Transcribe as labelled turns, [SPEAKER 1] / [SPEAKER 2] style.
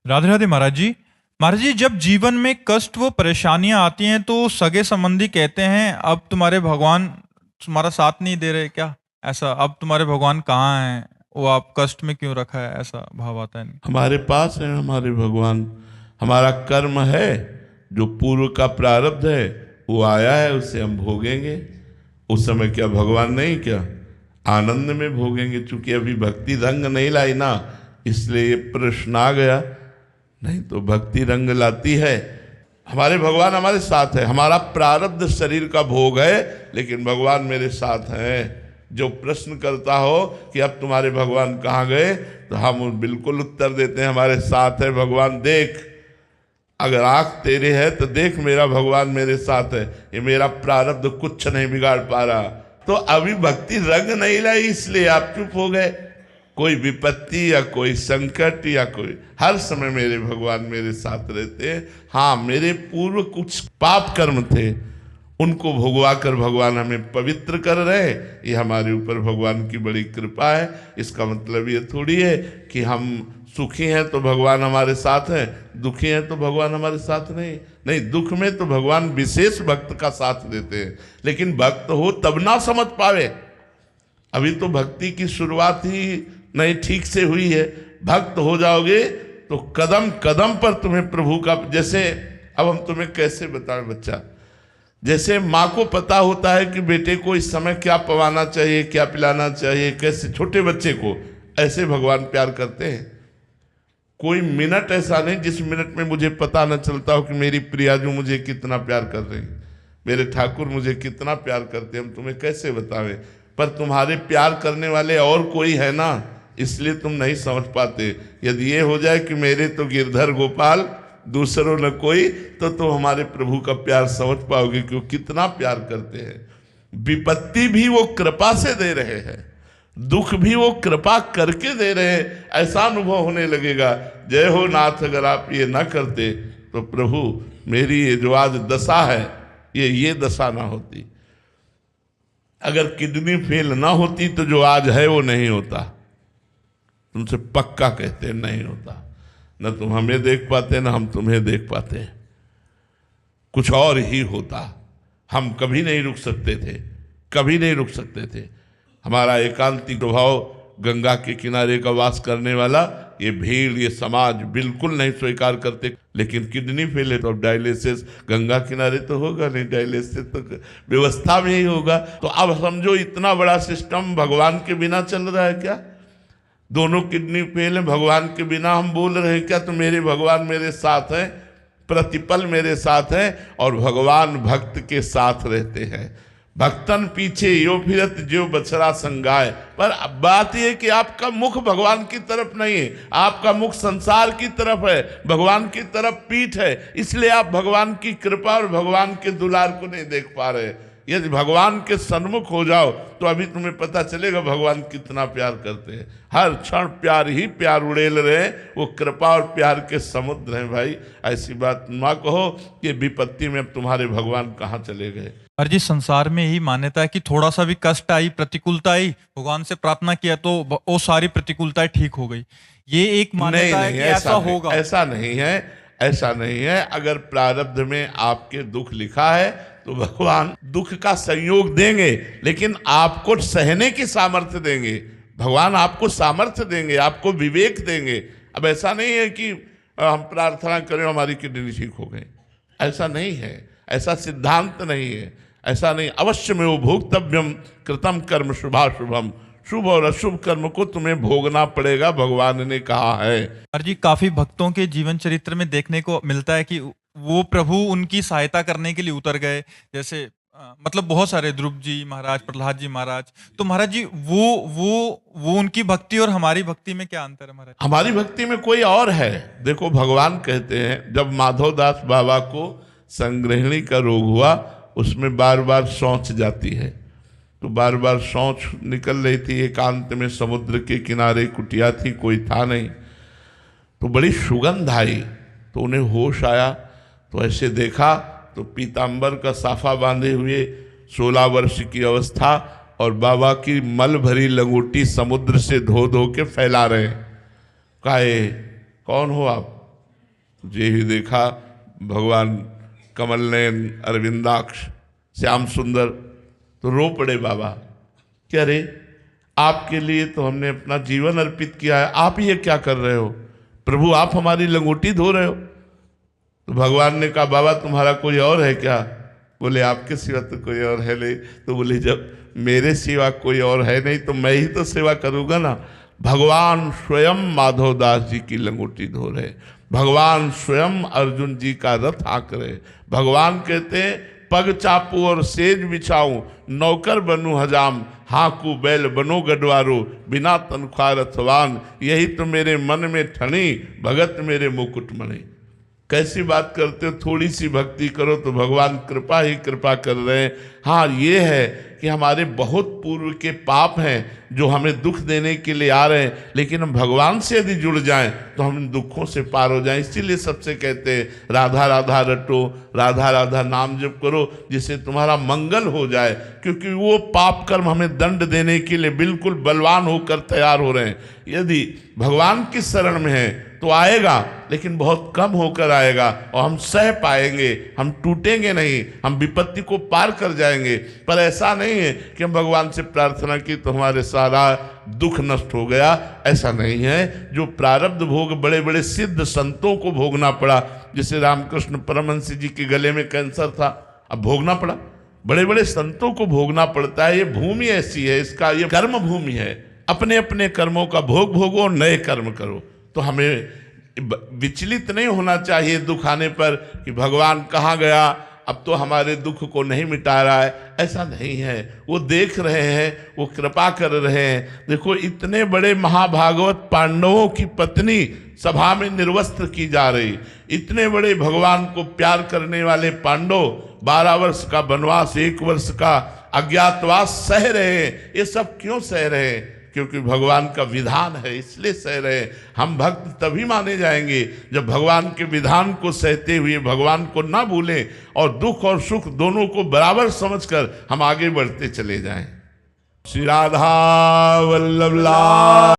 [SPEAKER 1] राधे राधे महाराज जी। महाराज जी, जब जीवन में कष्ट व परेशानियां आती हैं तो सगे संबंधी कहते हैं अब तुम्हारे भगवान तुम्हारा साथ नहीं दे रहे क्या? ऐसा अब तुम्हारे भगवान कहाँ हैं? वो आप कष्ट में क्यों रखा है? ऐसा भाव आता है। नहीं।
[SPEAKER 2] हमारे पास है हमारे भगवान। हमारा कर्म है, जो पूर्व का प्रारब्ध है वो आया है, उससे हम भोगेंगे। उस समय क्या भगवान नहीं, क्या आनंद में भोगेंगे? चूंकि अभी भक्ति रंग नहीं लाई ना, इसलिए ये प्रश्न आ गया। नहीं तो भक्ति रंग लाती है। हमारे भगवान हमारे साथ है। हमारा प्रारब्ध शरीर का भोग है, लेकिन भगवान मेरे साथ हैं। जो प्रश्न करता हो कि अब तुम्हारे भगवान कहाँ गए, तो हम बिल्कुल उत्तर देते हैं हमारे साथ है भगवान। देख, अगर आँख तेरे है तो देख, मेरा भगवान मेरे साथ है। ये मेरा प्रारब्ध कुछ नहीं बिगाड़ पा रहा। तो अभी भक्ति रंग नहीं लाई, इसलिए आप चुप हो गए। कोई विपत्ति या कोई संकट या कोई, हर समय मेरे भगवान मेरे साथ रहते हैं। हाँ, मेरे पूर्व कुछ पाप कर्म थे, उनको भोगवा कर भगवान हमें पवित्र कर रहे हैं। ये हमारे ऊपर भगवान की बड़ी कृपा है। इसका मतलब ये थोड़ी है कि हम सुखी हैं तो भगवान हमारे साथ हैं, दुखी हैं तो भगवान हमारे साथ नहीं। नहीं, दुख में तो भगवान विशेष भक्त का साथ देते हैं, लेकिन भक्त हो तब ना समझ पावे। अभी तो भक्ति की शुरुआत ही नहीं ठीक से हुई है। भक्त हो जाओगे तो कदम कदम पर तुम्हें प्रभु का, जैसे अब हम तुम्हें कैसे बताएं बच्चा, जैसे माँ को पता होता है कि बेटे को इस समय क्या पवाना चाहिए, क्या पिलाना चाहिए, कैसे, छोटे बच्चे को, ऐसे भगवान प्यार करते हैं। कोई मिनट ऐसा नहीं जिस मिनट में मुझे पता न चलता हो कि मेरी प्रियाजू मुझे कितना प्यार कर रही, मेरे ठाकुर मुझे कितना प्यार करते हैं। हम तुम्हें कैसे बतावें, पर तुम्हारे प्यार करने वाले और कोई है ना, इसलिए तुम नहीं समझ पाते। यदि ये हो जाए कि मेरे तो गिरधर गोपाल दूसरों न कोई, तो हमारे प्रभु का प्यार समझ पाओगे कि वो कितना प्यार करते हैं। विपत्ति भी वो कृपा से दे रहे हैं, दुख भी वो कृपा करके दे रहे हैं। ऐसा अनुभव होने लगेगा, जय हो नाथ, अगर आप ये ना करते तो प्रभु मेरी ये जो आज दशा है ये दशा ना होती। अगर किडनी फेल ना होती तो जो आज है वो नहीं होता। तुमसे पक्का कहते हैं नहीं होता। न तुम हमें देख पाते न हम तुम्हें देख पाते, कुछ और ही होता। हम कभी नहीं रुक सकते थे, कभी नहीं रुक सकते थे। हमारा एकांतिक स्वभाव, गंगा के किनारे का वास करने वाला, ये भीड़, ये समाज बिल्कुल नहीं स्वीकार करते। लेकिन किडनी फेल है तो अब डायलिसिस, गंगा किनारे तो होगा नहीं, डायलिसिस तो व्यवस्था में ही होगा। तो अब समझो इतना बड़ा सिस्टम भगवान के बिना चल रहा है क्या? दोनों किडनी फेल है, भगवान के बिना हम बोल रहे हैं क्या? तो मेरे भगवान मेरे साथ हैं, प्रतिपल मेरे साथ हैं, और भगवान भक्त के साथ रहते हैं। भक्तन पीछे यो फिरत जो बछड़ा संगाय। पर बात यह कि आपका मुख भगवान की तरफ नहीं है, आपका मुख संसार की तरफ है, भगवान की तरफ पीठ है। इसलिए आप भगवान की कृपा और भगवान के दुलार को नहीं देख पा रहे। यदि भगवान के सन्मुख हो जाओ तो अभी तुम्हें पता चलेगा भगवान कितना प्यार करते हैं। हर क्षण प्यार ही प्यार उड़ेल रहे, वो कृपा और प्यार के समुद्र हैं भाई। ऐसी बात ना कहो कि विपत्ति में अब तुम्हारे भगवान कहाँ चले गए।
[SPEAKER 1] हर जी, संसार में यही मान्यता है कि थोड़ा सा भी कष्ट आई, प्रतिकूलता आई, भगवान से प्रार्थना किया तो वो सारी प्रतिकूलताएं ठीक हो गई। ये एक मान्यता है कि ऐसा होगा।
[SPEAKER 2] ऐसा नहीं है, ऐसा नहीं है। अगर प्रारब्ध में आपके दुख लिखा है तो भगवान दुख का संयोग देंगे, लेकिन आपको सहने की सामर्थ्य देंगे। भगवान आपको सामर्थ्य देंगे, आपको विवेक देंगे। अब ऐसा नहीं है कि हम प्रार्थना करें हमारी किडनी ठीक हो गई, ऐसा नहीं है, ऐसा सिद्धांत नहीं है, ऐसा नहीं। अवश्य में वो भोक्तव्यम कृतम कर्म शुभाशुभम, शुभ और अशुभ कर्म को तुम्हें भोगना पड़ेगा, भगवान ने कहा है।
[SPEAKER 1] हर जी, काफी भक्तों के जीवन चरित्र में देखने को मिलता है कि वो प्रभु उनकी सहायता करने के लिए उतर गए। जैसे मतलब बहुत सारे, ध्रुव जी महाराज, प्रहलाद जी महाराज। तो महाराज जी, वो उनकी भक्ति और हमारी भक्ति में क्या अंतर है महाराज? हमारी
[SPEAKER 2] भक्ति में कोई और है। देखो, भगवान कहते हैं जब माधवदास बाबा को संग्रहणी का रोग हुआ, उसमें बार बार शौच जाती है, तो बार बार शौच निकल रही थी। एकांत में समुद्र के किनारे कुटिया थी, कोई था नहीं, तो बड़ी सुगंध आई, तो उन्हें होश आया। तो ऐसे देखा तो पीतांबर का साफा बांधे हुए 16 वर्ष की अवस्था और बाबा की मल भरी लंगोटी समुद्र से धो धो के फैला रहे। कहे, कौन हो आप? जे ही देखा भगवान कमल नयन अरविंदाक्ष श्याम सुंदर तो रो पड़े बाबा। क्या रे, आपके लिए तो हमने अपना जीवन अर्पित किया है, आप ये क्या कर रहे हो प्रभु, आप हमारी लंगोटी धो रहे हो। तो भगवान ने कहा बाबा तुम्हारा कोई और है क्या? बोले आपके सिवा तो कोई और है नहीं। तो बोले जब मेरे सिवा कोई और है नहीं तो मैं ही तो सेवा करूँगा ना। भगवान स्वयं माधवदास जी की लंगोटी धो रहे, भगवान स्वयं अर्जुन जी का रथ हाँक रहे। भगवान कहते हैं पग चापू और सेज बिछाऊं, नौकर बनूं हजाम, हाँकू बैल बनो गडवारो, बिना तनख्वाह रथवान, यही तो मेरे मन में ठनी, भगत मेरे मुकुट मणि। कैसी बात करते हो, थोड़ी सी भक्ति करो तो भगवान कृपा ही कृपा कर रहे हैं। हाँ ये है कि हमारे बहुत पूर्व के पाप हैं जो हमें दुख देने के लिए आ रहे हैं, लेकिन हम भगवान से यदि जुड़ जाएं तो हम इन दुखों से पार हो जाएं। इसीलिए सबसे कहते हैं राधा राधा रटो, राधा राधा नाम जप करो जिससे तुम्हारा मंगल हो जाए, क्योंकि वो पाप कर्म हमें दंड देने के लिए बिल्कुल बलवान होकर तैयार हो रहे हैं। यदि भगवान की शरण में है तो आएगा, लेकिन बहुत कम होकर आएगा और हम सह पाएंगे, हम टूटेंगे नहीं, हम विपत्ति को पार कर जाएंगे। पर ऐसा नहीं है कि हम भगवान से प्रार्थना की तो हमारे सारा दुख नष्ट हो गया, ऐसा नहीं है। जो प्रारब्ध भोग बड़े बड़े सिद्ध संतों को भोगना पड़ा, जैसे रामकृष्ण परमहंस जी के गले में कैंसर था, अब भोगना पड़ा, बड़े बड़े संतों को भोगना पड़ता है। ये भूमि ऐसी है, इसका ये कर्म भूमि है। अपने अपने कर्मों का भोग भोगो, नए कर्म करो। तो हमें विचलित नहीं होना चाहिए दुख आने पर कि भगवान कहाँ गया, अब तो हमारे दुख को नहीं मिटा रहा है, ऐसा नहीं है। वो देख रहे हैं, वो कृपा कर रहे हैं। देखो इतने बड़े महाभागवत पांडवों की पत्नी सभा में निर्वस्त्र की जा रही, इतने बड़े भगवान को प्यार करने वाले पांडव 12 वर्ष का वनवास, 1 वर्ष का अज्ञातवास सह रहे हैं। ये सब क्यों सह रहे हैं? क्योंकि भगवान का विधान है, इसलिए सह रहे हैं। हम भक्त तभी माने जाएंगे जब भगवान के विधान को सहते हुए भगवान को ना भूलें और दुख और सुख दोनों को बराबर समझकर हम आगे बढ़ते चले जाएं। श्री राधा वल्लभ लाल।